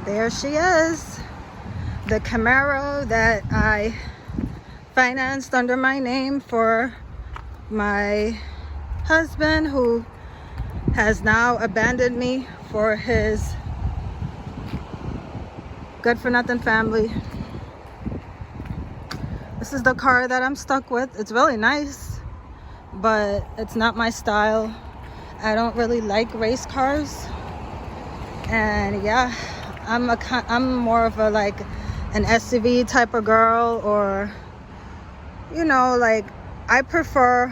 There she is, the Camaro that I financed under my name for my husband, who has now abandoned me for his good-for-nothing family. This is the car that I'm stuck with. It's really nice, but it's not my style. I don't really like race cars, and yeah, I'm more of a like an SUV type of girl, or you know, like I prefer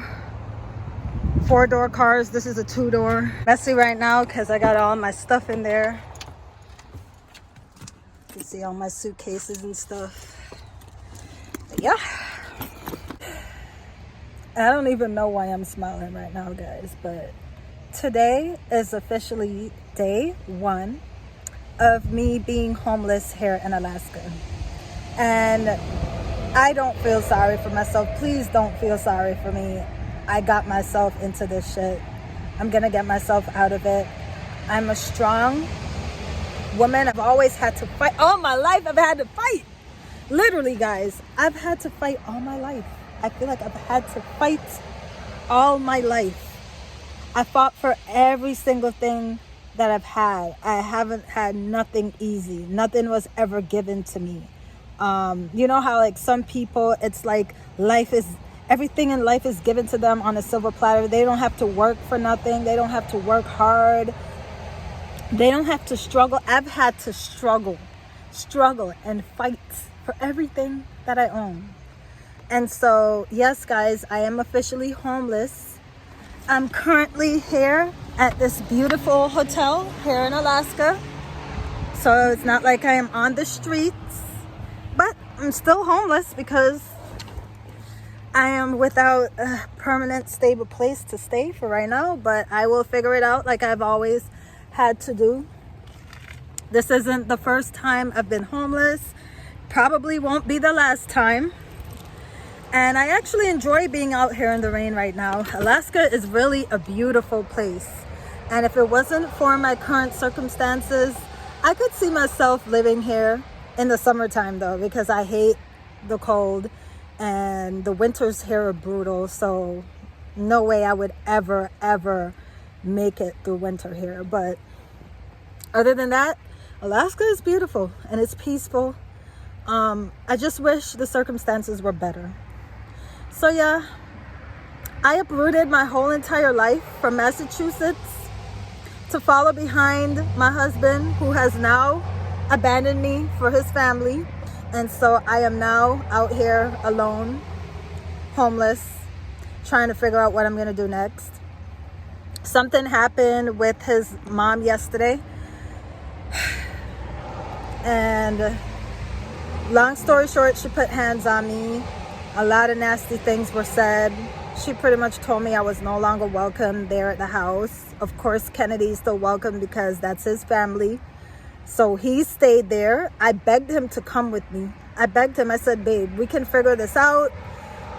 4-door cars. This is a 2-door. Messy right now because I got all my stuff in there. You can see all my suitcases and stuff. But yeah, I don't even know why I'm smiling right now, guys, but today is officially day 1 of me being homeless here in Alaska. And I don't feel sorry for myself. Please don't feel sorry for me. I got myself into this shit. I'm gonna get myself out of it. I'm a strong woman. I've always had to fight. All my life I've had to fight. Literally, guys, I've had to fight all my life. I feel like I've had to fight all my life. I fought for every single thing that I've had. I haven't had nothing easy. Nothing was ever given to me. You know how like some people, it's like everything in life is given to them on a silver platter. They don't have to work for nothing. They don't have to work hard. They don't have to struggle. I've had to struggle and fight for everything that I own. And so, yes, guys, I am officially homeless. I'm currently here at this beautiful hotel here in Alaska. So it's not like I am on the streets, but I'm still homeless because I am without a permanent, stable place to stay for right now. But I will figure it out like I've always had to do. This isn't the first time I've been homeless. Probably won't be the last time. And I actually enjoy being out here in the rain right now. Alaska is really a beautiful place. And if it wasn't for my current circumstances, I could see myself living here in the summertime though, because I hate the cold and the winters here are brutal. So no way I would ever make it through winter here. But other than that, Alaska is beautiful and it's peaceful. I just wish the circumstances were better. So yeah, I uprooted my whole entire life from Massachusetts to follow behind my husband, who has now abandoned me for his family. And so I am now out here alone, homeless, trying to figure out what I'm gonna do next. Something happened with his mom yesterday. And long story short, she put hands on me. A lot of nasty things were said. She pretty much told me I was no longer welcome there at the house. Of course, Kennedy's still welcome because that's his family. So he stayed there. I begged him to come with me. I begged him. I said, babe, we can figure this out.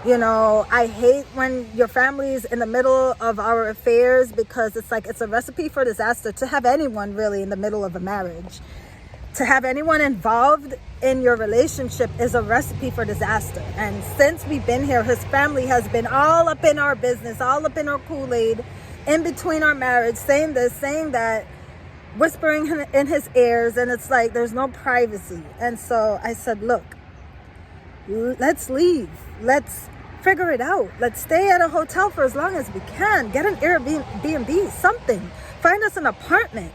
You know, I hate when your family is in the middle of our affairs, because it's like it's a recipe for disaster to have anyone really in the middle of a marriage. To have anyone involved in your relationship is a recipe for disaster. And since we've been here, his family has been all up in our business, all up in our Kool-Aid, in between our marriage, saying this, saying that, whispering in his ears, and it's like there's no privacy. And so I said, look, let's leave. Let's figure it out. Let's stay at a hotel for as long as we can. Get an Airbnb, something. Find us an apartment.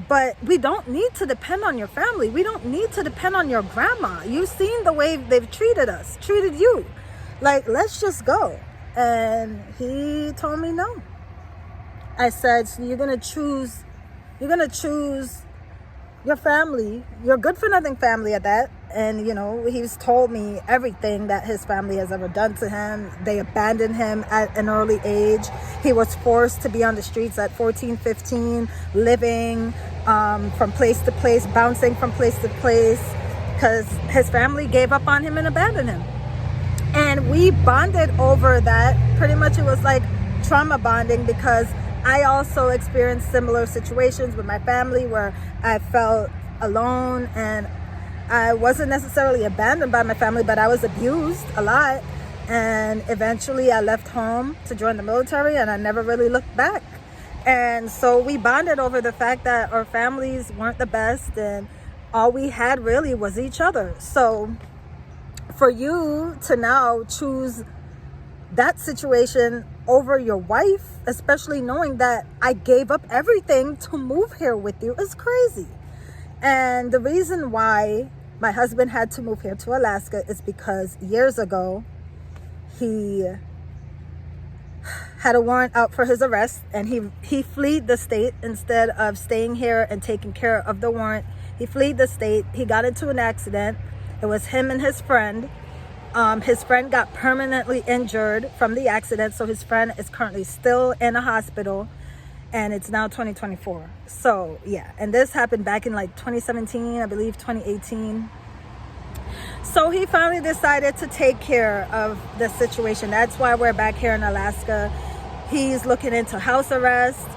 But we don't need to depend on your family. We don't need to depend on your grandma. You've seen the way they've treated us, treated you. Like, let's just go. And he told me no. I said, so you're gonna choose your family, your good-for-nothing family at that. And, you know, he's told me everything that his family has ever done to him. They abandoned him at an early age. He was forced to be on the streets at 14, 15, living from place to place, bouncing from place to place, because his family gave up on him and abandoned him. And we bonded over that. Pretty much it was like trauma bonding, because I also experienced similar situations with my family where I felt alone, and I wasn't necessarily abandoned by my family, but I was abused a lot. And eventually I left home to join the military, and I never really looked back. And so we bonded over the fact that our families weren't the best, and all we had really was each other. So for you to now choose that situation over your wife, especially knowing that I gave up everything to move here with you, is crazy. And the reason why my husband had to move here to Alaska is because years ago he had a warrant out for his arrest, and he fled the state. Instead of staying here and taking care of the warrant, he fled the state. He got into an accident. It was him and his friend. His friend got permanently injured from the accident, so his friend is currently still in a hospital, and it's now 2024. So yeah, and this happened back in like 2017, I believe 2018. So he finally decided to take care of the situation. That's why we're back here in Alaska. He's looking into house arrest,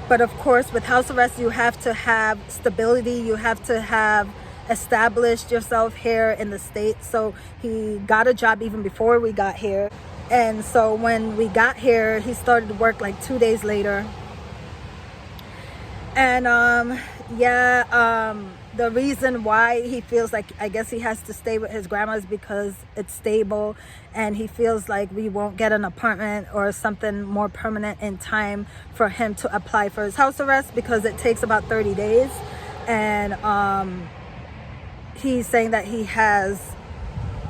but of course with house arrest you have to have stability, you have to have established yourself here in the state. So he got a job even before we got here, and so when we got here he started work like 2 days later. And the reason why he feels like, I guess he has to stay with his grandma, is because it's stable, and he feels like we won't get an apartment or something more permanent in time for him to apply for his house arrest, because it takes about 30 days. And he's saying that he has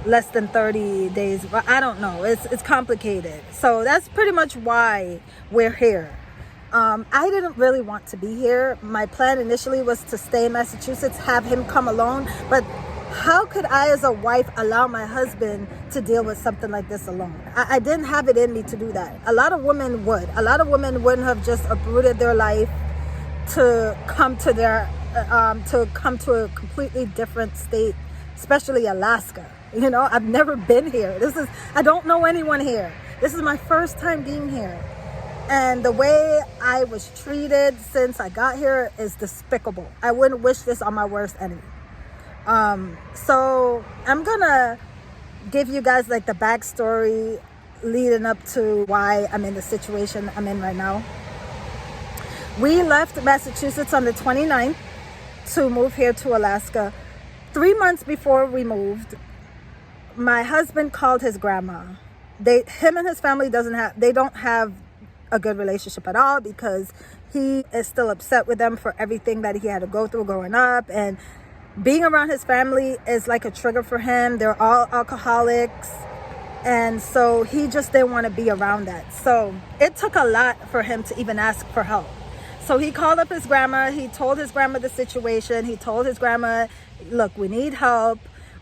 less than 30 days, but I don't know, it's complicated. So that's pretty much why we're here. I didn't really want to be here. My plan initially was to stay in Massachusetts, have him come alone, but how could I as a wife allow my husband to deal with something like this alone? I didn't have it in me to do that. A lot of women would. A lot of women wouldn't have just uprooted their life to come to a completely different state, especially Alaska. You know, I've never been here. I don't know anyone here. This is my first time being here. And the way I was treated since I got here is despicable. I wouldn't wish this on my worst enemy. So I'm gonna give you guys like the backstory leading up to why I'm in the situation I'm in right now. We left Massachusetts on the 29th to move here to Alaska. 3 months before we moved, my husband called his grandma. Him and his family don't have a good relationship at all, because he is still upset with them for everything that he had to go through growing up, and being around his family is like a trigger for him. They're all alcoholics, and so he just didn't want to be around that. So it took a lot for him to even ask for help. So he called up his grandma. He told his grandma the situation. He told his grandma, look, we need help.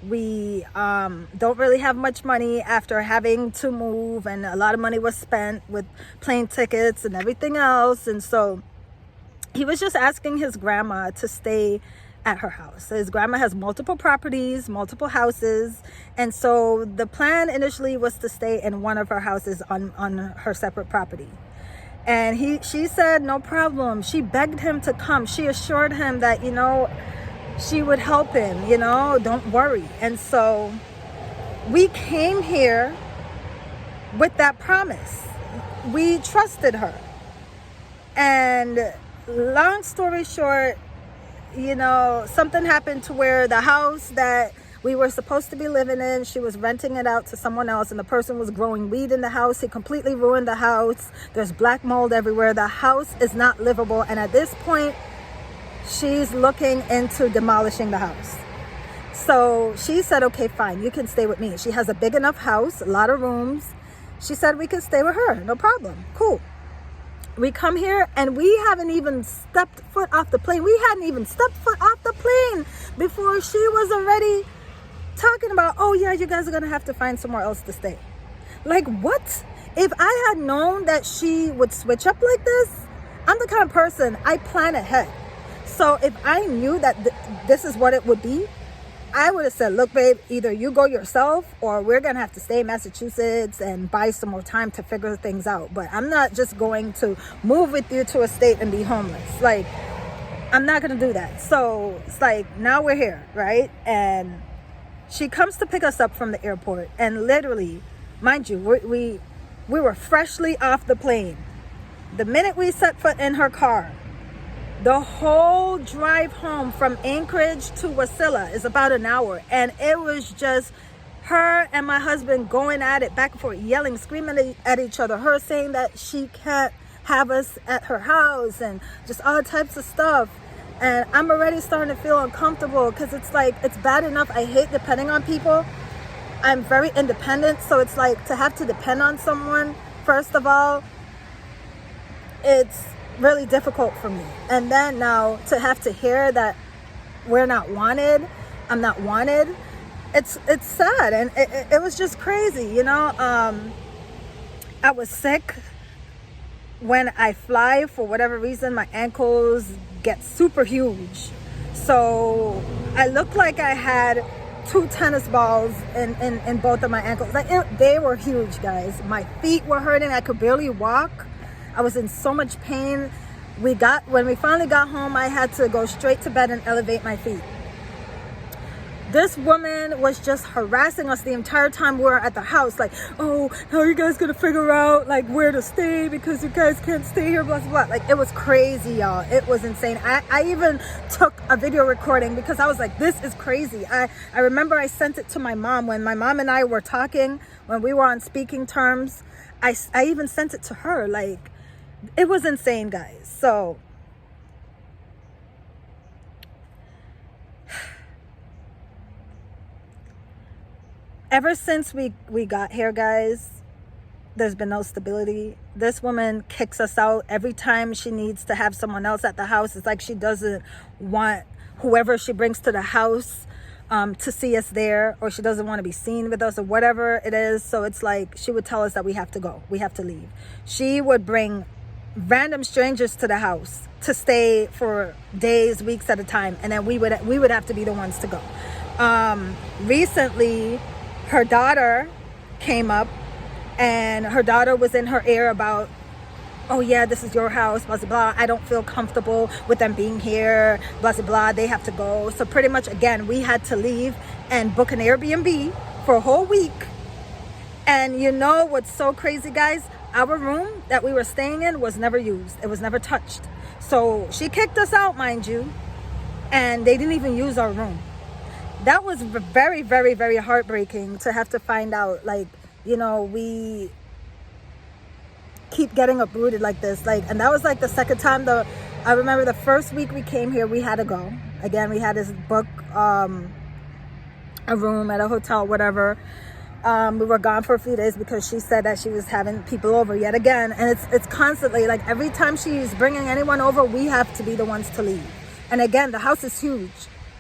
We don't really have much money after having to move, and a lot of money was spent with plane tickets and everything else. And so he was just asking his grandma to stay at her house. So his grandma has multiple properties, multiple houses, and so the plan initially was to stay in one of her houses on her separate property. And she said no problem. She begged him to come. She assured him that, you know, she would help him, you know, don't worry. And so we came here with that promise. We trusted her. And long story short, you know, something happened to where the house that we were supposed to be living in, she was renting it out to someone else, and the person was growing weed in the house. He completely ruined the house. There's black mold everywhere. The house is not livable. And at this point, she's looking into demolishing the house. So she said, okay, fine, you can stay with me. She has a big enough house, a lot of rooms. She said we could stay with her, no problem, cool. We come here and we haven't even stepped foot off the plane. We hadn't even stepped foot off the plane before she was already talking about, oh yeah, you guys are gonna have to find somewhere else to stay. Like, what? If I had known that she would switch up like this, I'm the kind of person, I plan ahead. So if I knew that this is what it would be, I would have said, look, babe, either you go yourself or we're going to have to stay in Massachusetts and buy some more time to figure things out. But I'm not just going to move with you to a state and be homeless. Like, I'm not gonna do that. So it's like, now we're here, right? And she comes to pick us up from the airport, and literally, mind you, we were freshly off the plane. The minute we set foot in her car, the whole drive home from Anchorage to Wasilla is about an hour, and it was just her and my husband going at it back and forth, yelling, screaming at each other, her saying that she can't have us at her house, and just all types of stuff. And I'm already starting to feel uncomfortable, because it's like, it's bad enough I hate depending on people. I'm very independent, so it's like, to have to depend on someone, first of all, it's really difficult for me. And then now to have to hear that we're not wanted, I'm not wanted, it's sad. And it was just crazy, you know. I was sick. When I fly, for whatever reason, my ankles get super huge, so I looked like I had 2 tennis balls in both of my ankles. Like, they were huge, guys. My feet were hurting. I could barely walk. I was in so much pain. When we finally got home, I had to go straight to bed and elevate my feet. This woman was just harassing us the entire time we were at the house. Like, oh, how are you guys gonna figure out like where to stay, because you guys can't stay here, blah, blah, blah. Like, it was crazy, y'all. It was insane. I even took a video recording, because I was like, this is crazy. I remember I sent it to my mom when my mom and I were talking, when we were on speaking terms. I even sent it to her. Like, it was insane, guys. So ever since we got here, guys, there's been no stability. This woman kicks us out every time she needs to have someone else at the house. It's like she doesn't want whoever she brings to the house to see us there, or she doesn't want to be seen with us, or whatever it is. So it's like, she would tell us that we have to go, we have to leave. She would bring random strangers to the house to stay for days, weeks at a time, and then we would have to be the ones to go. Recently, her daughter came up, and her daughter was in her ear about, oh yeah, this is your house, blah, blah, blah. I don't feel comfortable with them being here, blah, blah, blah. They have to go. So pretty much, again, we had to leave and book an Airbnb for a whole week. And you know what's so crazy, guys? Our room that we were staying in was never used. It was never touched. So she kicked us out, mind you, and they didn't even use our room. That was very, very, very heartbreaking to have to find out. Like, you know, we keep getting uprooted like this. Like, and that was like the second time. I remember the first week we came here, we had to go. Again, we had to book a room at a hotel, whatever. We were gone for a few days because she said that she was having people over yet again. And it's constantly like, every time she's bringing anyone over, we have to be the ones to leave. And again, the house is huge.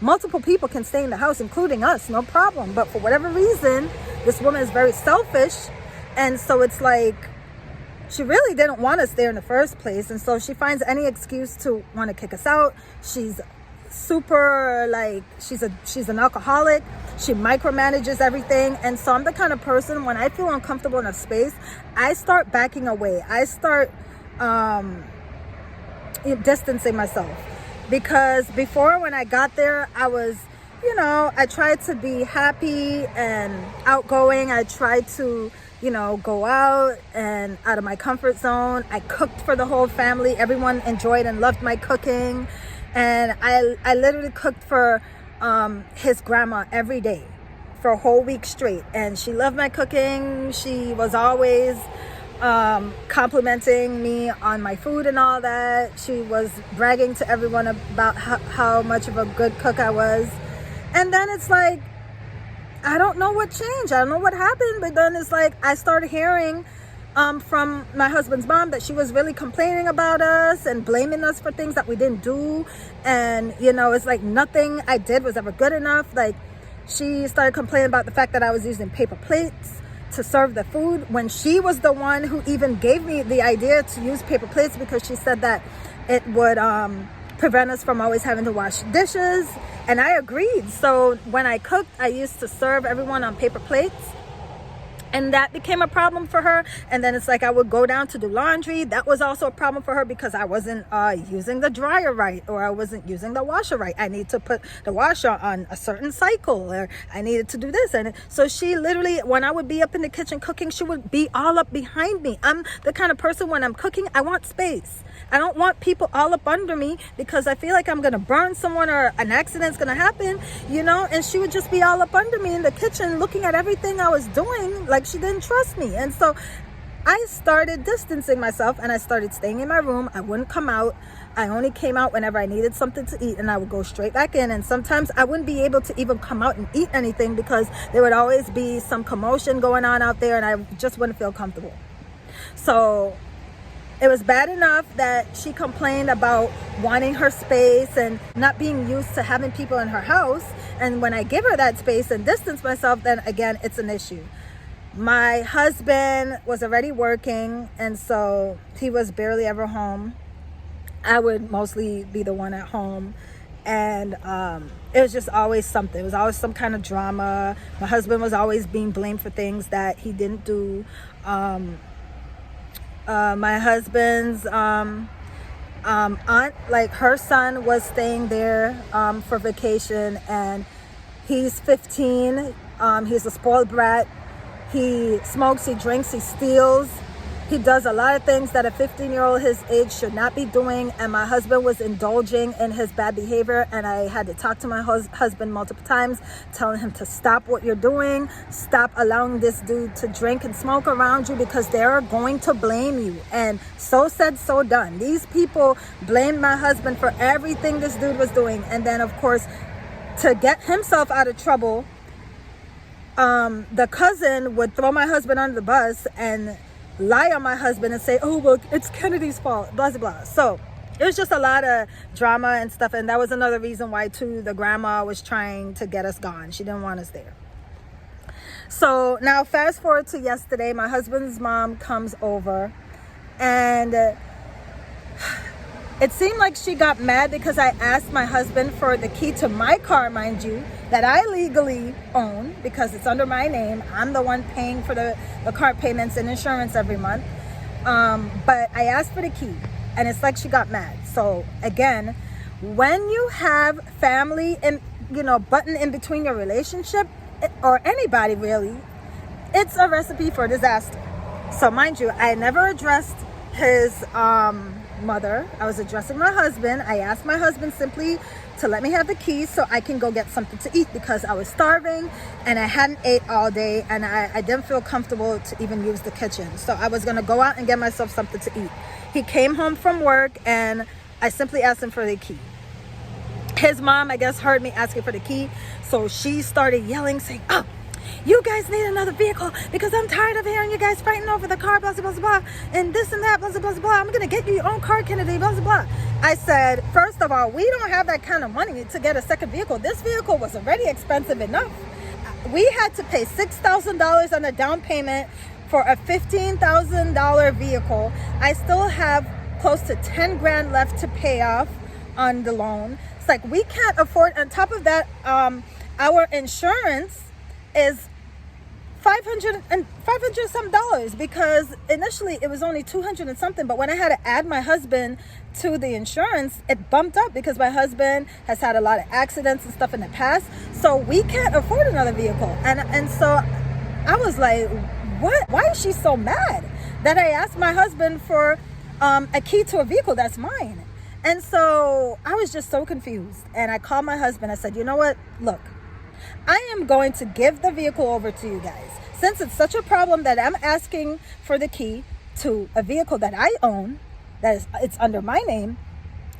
Multiple people can stay in the house, including us, no problem. But for whatever reason, this woman is very selfish. And so it's like, she really didn't want us there in the first place. And so she finds any excuse to want to kick us out. She's super, like, she's an alcoholic. She micromanages everything. And so I'm the kind of person, when I feel uncomfortable in a space, I start backing away. I start distancing myself. Because before, when I got there, I was, you know, I tried to be happy and outgoing. I tried to, you know, go out and out of my comfort zone. I cooked for the whole family. Everyone enjoyed and loved my cooking. And I literally cooked for his grandma every day for a whole week straight. And she loved my cooking. She was always complimenting me on my food and all that. She was bragging to everyone about how much of a good cook I was. And then it's like, I don't know what changed. I don't know what happened. But then it's like, I started hearing from my husband's mom that she was really complaining about us and blaming us for things that we didn't do. And, you know, it's like nothing I did was ever good enough. Like, she started complaining about the fact that I was using paper plates to serve the food, when she was the one who even gave me the idea to use paper plates, because she said that it would prevent us from always having to wash dishes. And I agreed. So when I cooked, I used to serve everyone on paper plates. And that became a problem for her. And then it's like I would go down to do laundry. That was also a problem for her because I wasn't using the dryer right, or I wasn't using the washer right. I need to put the washer on a certain cycle, or I needed to do this. And so she literally, when I would be up in the kitchen cooking, she would be all up behind me. I'm the kind of person, when I'm cooking, I want space. I don't want people all up under me because I feel like I'm going to burn someone or an accident's going to happen, you know. And she would just be all up under me in the kitchen looking at everything I was doing like she didn't trust me. And so I started distancing myself and I started staying in my room. I wouldn't come out. I only came out whenever I needed something to eat, and I would go straight back in. And sometimes I wouldn't be able to even come out and eat anything because there would always be some commotion going on out there and I just wouldn't feel comfortable. So it was bad enough that she complained about wanting her space and not being used to having people in her house. And when I give her that space and distance myself, then again, it's an issue. My husband was already working, and so he was barely ever home. I would mostly be the one at home. And it was just always something. It was always some kind of drama. My husband was always being blamed for things that he didn't do. My husband's aunt, like her son was staying there for vacation, and he's 15. He's a spoiled brat. He smokes, he drinks, he steals. He does a lot of things that a 15-year-old his age should not be doing. And my husband was indulging in his bad behavior. And I had to talk to my husband multiple times, telling him to stop what you're doing. Stop allowing this dude to drink and smoke around you, because they're going to blame you. And so said, so done. These people blamed my husband for everything this dude was doing. And then, of course, to get himself out of trouble, the cousin would throw my husband under the bus and lie on my husband and say, oh, well, it's Kennedy's fault, blah, blah, blah. So it was just a lot of drama and stuff. And that was another reason why, too, the grandma was trying to get us gone. She didn't want us there. So now fast forward to yesterday, my husband's mom comes over, and it seemed like she got mad because I asked my husband for the key to my car, mind you, that I legally own because it's under my name. I'm the one paying for the car payments and insurance every month. But I asked for the key, and it's like she got mad. So again, when you have family and, you know, button in between your relationship, or anybody really, it's a recipe for disaster. So mind you, I never addressed his mother. I was addressing my husband. I asked my husband simply to let me have the keys so I can go get something to eat, because I was starving and I hadn't ate all day, and I didn't feel comfortable to even use the kitchen. So I was going to go out and get myself something to eat. He came home from work and I simply asked him for the key. His mom, I guess, heard me asking for the key, so she started yelling, saying, oh, you guys need another vehicle because I'm tired of hearing you guys fighting over the car, blah, blah, blah, blah, and this and that, blah, blah, blah, blah. I'm going to get you your own car, Kennedy, blah, blah, blah. I said, first of all, we don't have that kind of money to get a second vehicle. This vehicle was already expensive enough. We had to pay $6,000 on a down payment for a $15,000 vehicle. I still have close to 10 grand left to pay off on the loan. It's like we can't afford. On top of that, our insurance is $500 some dollars, because initially it was only 200 and something, but when I had to add my husband to the insurance, it bumped up because my husband has had a lot of accidents and stuff in the past. So we can't afford another vehicle. And so I was like, what? Why is she so mad that I asked my husband for a key to a vehicle that's mine? And so I was just so confused. And I called my husband. I said, you know what? Look, I am going to give the vehicle over to you guys. Since it's such a problem that I'm asking for the key to a vehicle that I own, it's under my name,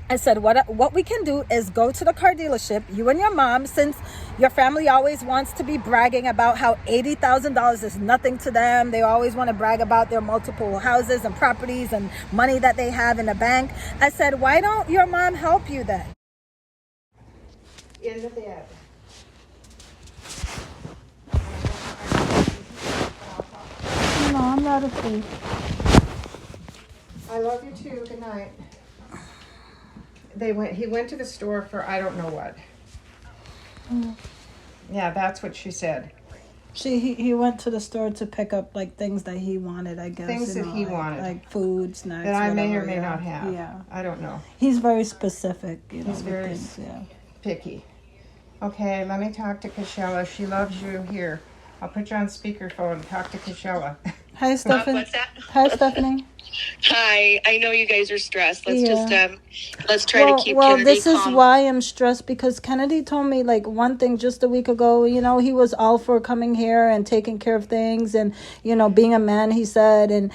I said, what we can do is go to the car dealership, you and your mom, since your family always wants to be bragging about how $80,000 is nothing to them. They always want to brag about their multiple houses and properties and money that they have in the bank. I said, why don't your mom help you then? In the bed. No, I'm not asleep. I love you too. Good night. He went to the store for I don't know what. Yeah, that's what she said. He went to the store to pick up like things that he wanted, I guess. Things that he like, wanted. like food, snacks. That I may or whatever, may yeah. not have. Yeah, I don't know. he's very specific. He's He's very things, yeah. picky. Okay, let me talk to Kashella. She loves you. Here, I'll put you on speakerphone. Talk to Kashella. Hi, Stephanie. What's that? Hi, Stephanie. Hi. I know you guys are stressed. Let's Yeah. let's try to keep Kennedy this calm. is why I'm stressed, because Kennedy told me like one thing just a week ago. He was all for coming here and taking care of things and, being a man, he said, and,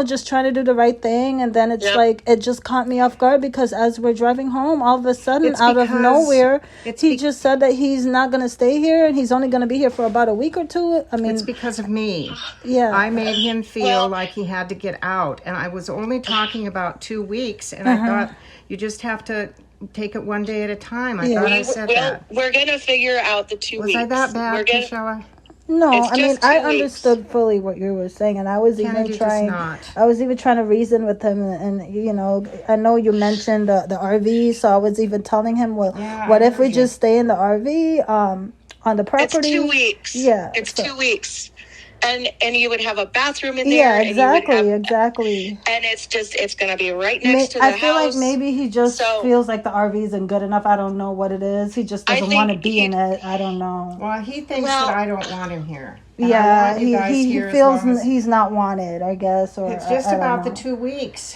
just trying to do the right thing. And then it's Yep. like, it just caught me off guard because as we're driving home, all of a sudden, It's out of because- nowhere, it's he be- just said that he's not going to stay here and he's only going to be here for about a week or two. I mean, It's because of me. yeah. I made him feel Well- like he had to get out, and I was only talking about 2 weeks, and Uh-huh. I thought you just have to take it one day at a time. I thought I said that. We're gonna figure out the 2 Was weeks. I that We're bad, gonna, Kashella? No, It's I mean, just I 2 weeks. understood fully what you were saying, and I was Kennedy even does trying. not. I was even trying to reason with him, and I know you mentioned the RV, so I was even telling him, well, Yeah, what I if we heard you. just stay in the RV, on the it's property? 2 weeks. Yeah, It's so- 2 weeks, and you would have a bathroom in there. Yeah, and you would exactly, have- exactly. And it's gonna be right next to the I feel house. like maybe he just So- feels like the RV isn't good enough. I don't know what it is. He just I doesn't want to think be he- in it. I don't know. Well, he thinks Well- that I don't want him here. And I Yeah, want you guys he here as feels long as- he's not wanted, I guess, or It's just I don't about the know. 2 weeks.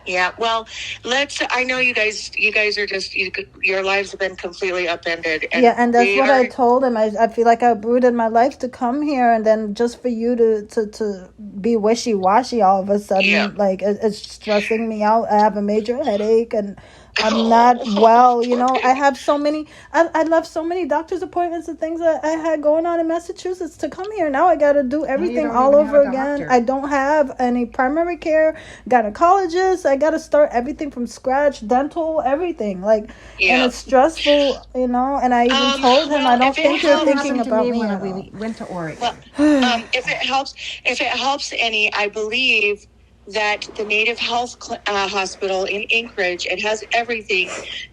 Yeah, well, I know you guys are just, your lives have been completely upended. Yeah, and that's we what are- I told him. I feel like I uprooted my life to come here, and then just for you to be wishy washy all of a sudden, Yeah. like it's stressing me out. I have a major headache, and I'm Oh, not well. poor I have so many. I left so many doctor's appointments and things that I had going on in Massachusetts to come here. Now I got to do everything don't all even have over a again. doctor. I don't have any primary care, gynecologist. I got to start everything from scratch, dental, everything. Like, and Yeah. it's stressful, And I even told him, well, I don't if it think you're helps- thinking Happened to about me me when at all. we went to Oregon. Well, if it helps any, I believe that the Native Health Hospital in Anchorage, it has everything.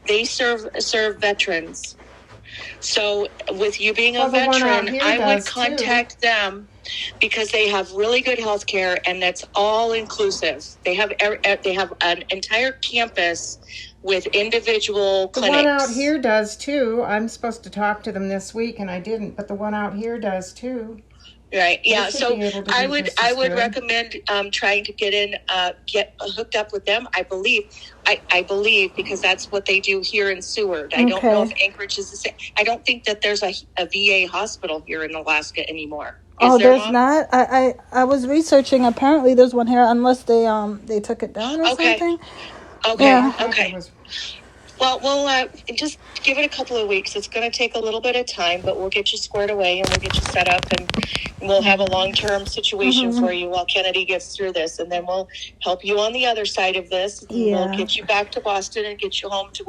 They serve veterans. So with you being a Well, the one out veteran, here I would does, too. contact them because they have really good health care and that's all inclusive. They have an entire campus with individual The clinics. one out here does too. I'm supposed to talk to them this week, and I didn't. But the one out here does too. Right. Yeah. should So be able to I do would just as good. recommend trying to get hooked up with them. I believe because that's what they do here in Seward. I don't know if Okay. Anchorage is the same. I don't think that there's a VA hospital here in Alaska anymore. Oh, Is there, there's Mom? not. I was researching. Apparently, there's one here, unless they took it down or Okay. something. Okay. Yeah. Okay. It was- Well, we'll just give it a couple of weeks. It's going to take a little bit of time, but we'll get you squared away and we'll get you set up and we'll have a long-term situation Mm-hmm. for you while Kennedy gets through this. And then we'll help you on the other side of this. And Yeah. We'll get you back to Boston and get you home to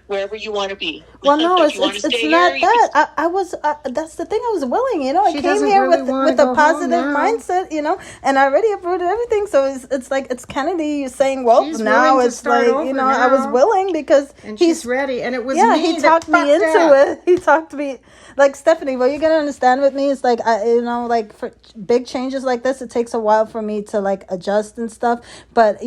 wherever you want to be. Well, no, If you wanna it's stay not here, you can- that. I was. That's the thing. I was willing. I She came doesn't here really with wanna a go home positive now. mindset. And I already uprooted everything. So it's like it's Kennedy saying, well, She's now willing to it's start like over I was now. willing because and he's she's ready. And it was yeah, me he that talked me fucked into up. it. He talked me like Stephanie. What you're gonna understand with me is like like for big changes like this, it takes a while for me to like adjust and stuff. But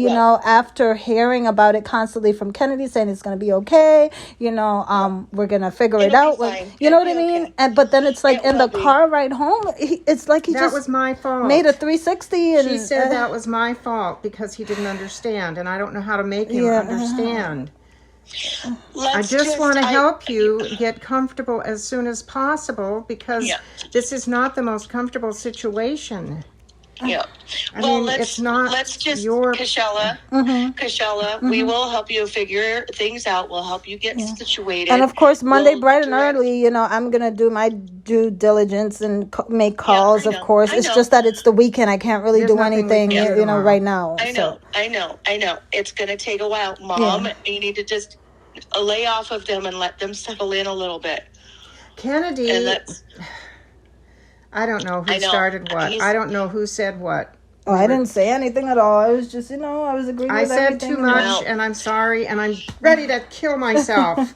after hearing about it constantly from Kennedy saying it's gonna be okay, we're gonna figure it It'll out. be fine. You know It'll what I be mean? okay. And but then it's like It in the will be. car ride home, it's like he That just was my fault. made a 360 and She said that was my fault because he didn't understand, and I don't know how to make him Yeah. understand. I Let's just want to I- help you get comfortable as soon as possible because Yeah. this is not the most comfortable situation. Yeah. I well, mean, let's it's not let's just your- Kashella, we will help you figure things out. We'll help you get situated. And of course, Monday We'll bright and direct- early, I'm gonna do my due diligence and make calls. I Of know, course, I it's know. just that it's the weekend. I can't really There's do nothing we anything, can do tomorrow. right now. I know, I know. It's going to take a while, Mom. Yeah. You need to just lay off of them and let them settle in a little bit. Kennedy, And that's I don't know who I know. started what. He's- I don't know who said what. Oh, I didn't say anything at all. I was just, I was agreeing I with said everything. too much, Well- and I'm sorry, and I'm ready to kill myself.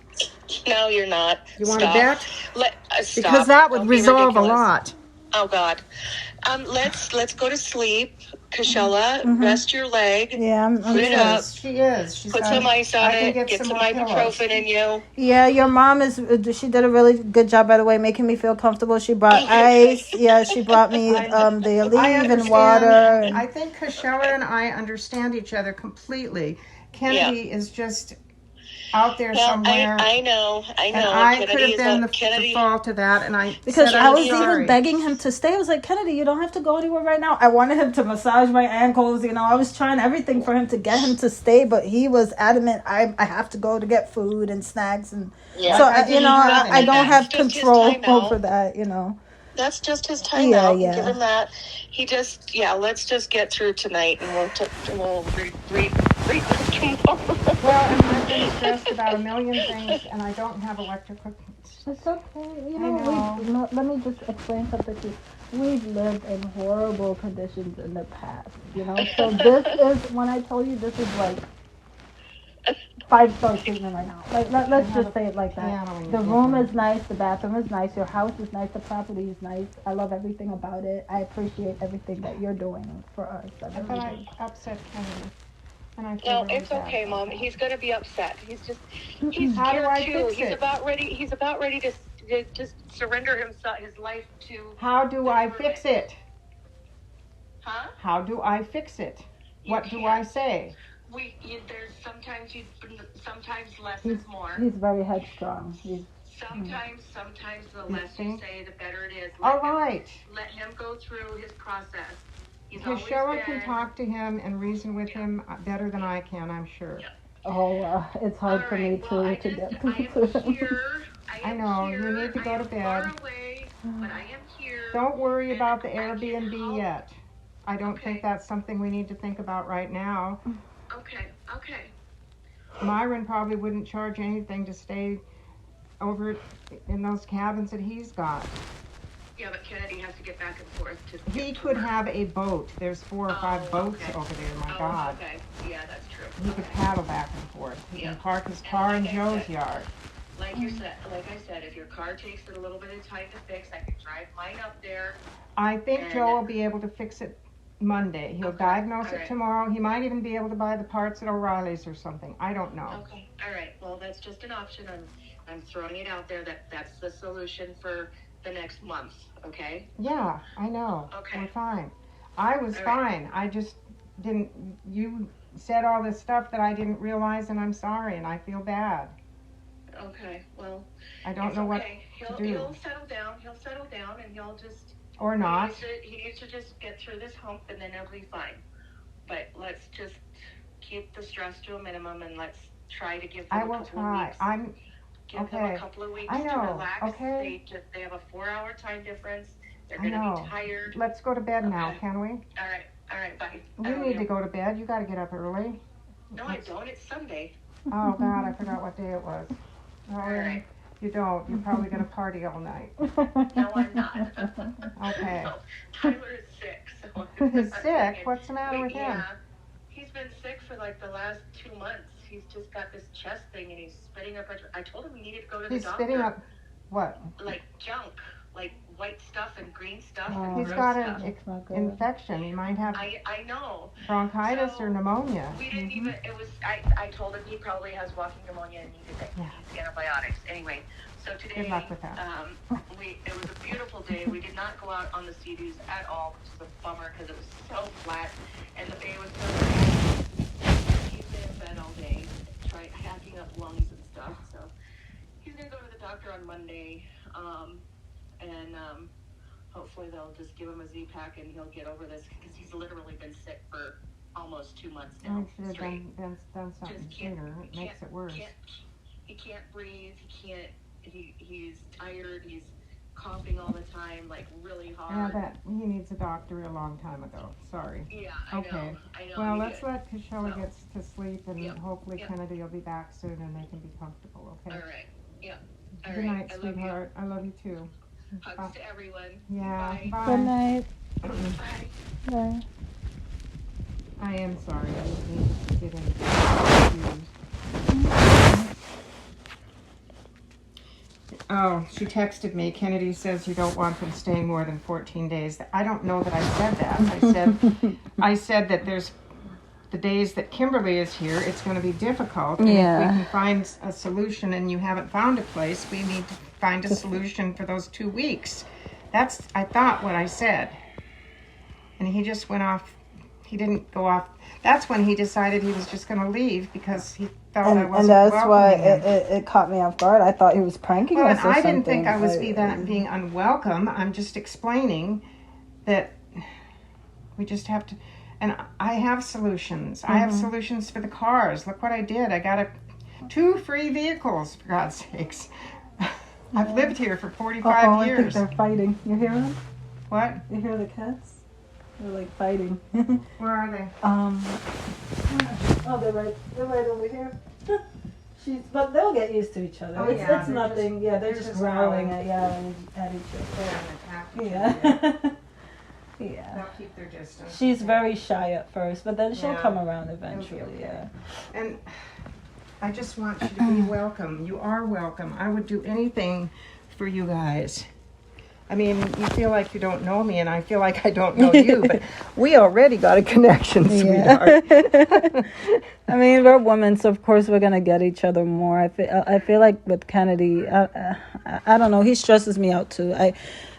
no, you're not. You want to Stop. bet? Stop. Because that would Don't be resolve a ridiculous. lot. Oh God. Let's go to sleep. Kashella, rest your leg. Yeah, I'm Put it up. She is. She's Put got, some ice on I can it. Get some some more pillows. ibuprofen in you. Yeah, your mom is. She did a really good job, by the way, making me feel comfortable. She brought Okay. ice. Yeah, she brought me the I Aleve and understand. water. And I think Kashella and I understand each other completely. Kennedy is just out there Well, somewhere. I know. And I could have been the Kennedy. fault of that, and I because said I I'm was sorry. even begging him to stay. I was like, Kennedy, you don't have to go anywhere right now. I wanted him to massage my ankles. You know, I was trying everything for him to get him to stay, but he was adamant. I have to go to get food and snacks, and Yeah. so I didn't have I don't anything. have That's just his control timeout. over that. You know. That's just his time Yeah, out. yeah. Give him that. He just, let's just get through tonight, and we'll read tomorrow. Well, and I've been stressed about a million things, and I don't have electrical. It's okay. You I know, know. no, let me just explain something to you. We've lived in horrible conditions in the past, you know. So this is, when I tell you, this is like 5-star treatment right now. Like, let's just say it like that. piano in The your room bedroom. is nice, the bathroom is nice, your house is nice, the property is nice. I love everything about it. I appreciate everything that you're doing for us. I I really thought do. I upset Kennedy, and I feel No, really it's bad okay, about Mom. that. He's gonna be upset. He's How do scared I too. fix He's it? about ready to just surrender his life to. How do I fix it? Huh? How do I fix it? You What do can't. I say? There's sometimes less He's, is more. he's very headstrong. Sometimes the less you think? say, the better it is. All right. Let him go through his process. He's Kashella can talk to him and reason with him better than I can, I'm sure. Oh, it's hard for me to get through to him. I know, you need to go to bed. Far away, but I am here. Don't worry And about the I can Airbnb help. yet. I don't Okay. think that's something we need to think about right now. Okay. Myron probably wouldn't charge anything to stay over in those cabins that he's got. Yeah, but Kennedy has to get back and forth to. He could have a boat. There's 4 or 5 boats okay. over there, my God. Okay. Yeah, that's true. He could paddle back and forth. He Yeah. can park his car in like I Joe's said- yard. Like I said, if your car takes it a little bit of time to fix, I can drive mine up there. I think And- Joe will be able to fix it Monday. He'll Okay. diagnose All it right. tomorrow. He might even be able to buy the parts at O'Reilly's or something. I don't know. Okay. All right. Well, that's just an option. I'm throwing it out there that's the solution for the next month. Okay. Yeah, I know. Okay. We're fine. I was All right. fine. I just didn't. You said all this stuff that I didn't realize, and I'm sorry, and I feel bad. Okay. Well, I don't it's know what okay. to do. He'll settle down. He'll settle down, and he'll just. or not. He needs to just get through this hump, and then it'll be fine. But let's just keep the stress to a minimum, and let's try to give them I a will couple of try. weeks. Give them okay. a couple of weeks I know, to relax. okay. They have a 4-hour time difference. They're I going to know. be tired. Let's go to bed now, Okay. can we? All right, bye. I You love need to go to bed. You got to get up early. No, I don't. It's Sunday. Oh God, I forgot what day it was. Oh, All right. You don't. You're probably gonna party all night. No, I'm not. Okay. No, Tyler is sick. So He's sick. What's the matter with him? Yeah, he's been sick for like the last 2 months. He's just got this chest thing, and he's spitting up. I told him he needed to go to He's the doctor. spitting up what? Like junk, like white stuff and green stuff. Oh. and He's gross got stuff. an It's not good. infection. He might have I know. bronchitis So, or pneumonia. We didn't even. It was. I told him he probably has walking pneumonia and needs antibiotics. Anyway, so today. Good luck with that. It was a beautiful day. We did not go out on the sea-doos at all, which is a bummer because it was so flat and the bay was so bad. He's been in bed all day, hacking up lungs and stuff. So he's gonna go to the doctor on Monday, and hopefully they'll just give him a Z-Pack and he'll get over this because he's literally been sick for almost 2 months I now. should have straight. done something Just can't- sooner. It makes it worse. He can't breathe. He's tired. He's coughing all the time, like really Yeah, hard. he needs a doctor a long time ago. Sorry. Yeah, Okay. I know. Well, he let's did. let Kashella So- get to sleep, and Yep. hopefully Yep. Kennedy will be back soon, and they can be comfortable. Okay. All right. Yeah. All Good right. night, I love you. sweetheart. I love you too. Hugs to everyone. Yeah. Bye. Bye. Good night. Bye. Bye. I am sorry. I didn't mean to get any confused. Oh, she texted me. Kennedy says you don't want them staying more than 14 days. I don't know that I said that. I said that there's the days that Kimberly is here, it's going to be difficult. And Yeah. if we can find a solution and you haven't found a place, we need to find a solution for those 2 weeks. That's, I thought, what I said. And he just went off. He didn't go off. That's when he decided he was just going to leave because he thought I wasn't And that's why welcoming him. it caught me off guard. I thought he was pranking Well, us and or I something. didn't think I was being unwelcome. I'm just explaining that we just have to. And I have solutions. I have solutions for the cars. Look what I did. I got 2 free vehicles, for God's sakes. I've lived here for 45 I think years. they're fighting. You hear them? What? You hear the cats? They're like fighting. Where are they? Oh, they're right over here. But they'll get used to each other. Oh, it's yeah, it's they're nothing. just- They're they're just just growling growling. at each other. Yeah. Yeah. Yeah. They'll keep their distance. She's very shy at first, but then she'll Yeah. come around eventually. okay. Yeah. And I just want you to be welcome. You are welcome. I would do anything for you guys. I mean, you feel like you don't know me, and I feel like I don't know you, but we already got a connection, sweetheart. I mean, we're women, so of course we're gonna get each other more. I feel like with Kennedy, I don't know. He stresses me out too.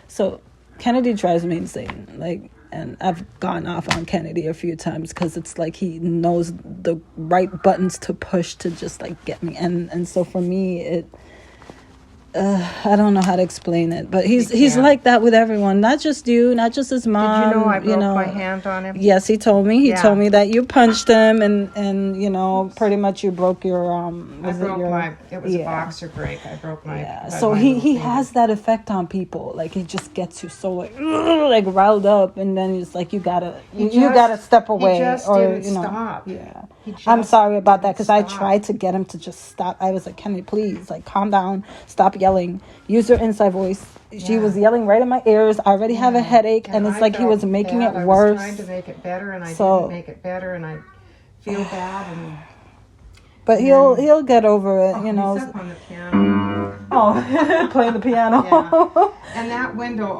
So Kennedy drives me insane. Like, and I've gone off on Kennedy a few times because it's like he knows the right buttons to push to just like get me. And so for me, I don't know how to explain it, but he's can't. like that with everyone, not just you, not just his mom. Did you know I broke my hand on him? Yes, he told me. He Yeah. told me that you punched him, and you know, pretty much you broke your It was a yeah. boxer break. I broke my. Yeah. my So little he finger. has that effect on people. Like he just gets you so like riled up, and then it's like you gotta step away, just or didn't you know. stop. Yeah. He I'm just sorry about that didn't because I stop. tried to get him to just stop. I was like, Kenny, please, like, calm down, stop yelling, use your inside voice. She Yeah. was yelling right in my ears. I already have a headache, and it's I like he felt was making bad. it I worse. was trying to make it better, and I So- didn't make it better, and I feel bad. And But he'll get over it, you he's know. up on the piano. Oh, playing the piano. Yeah. And that window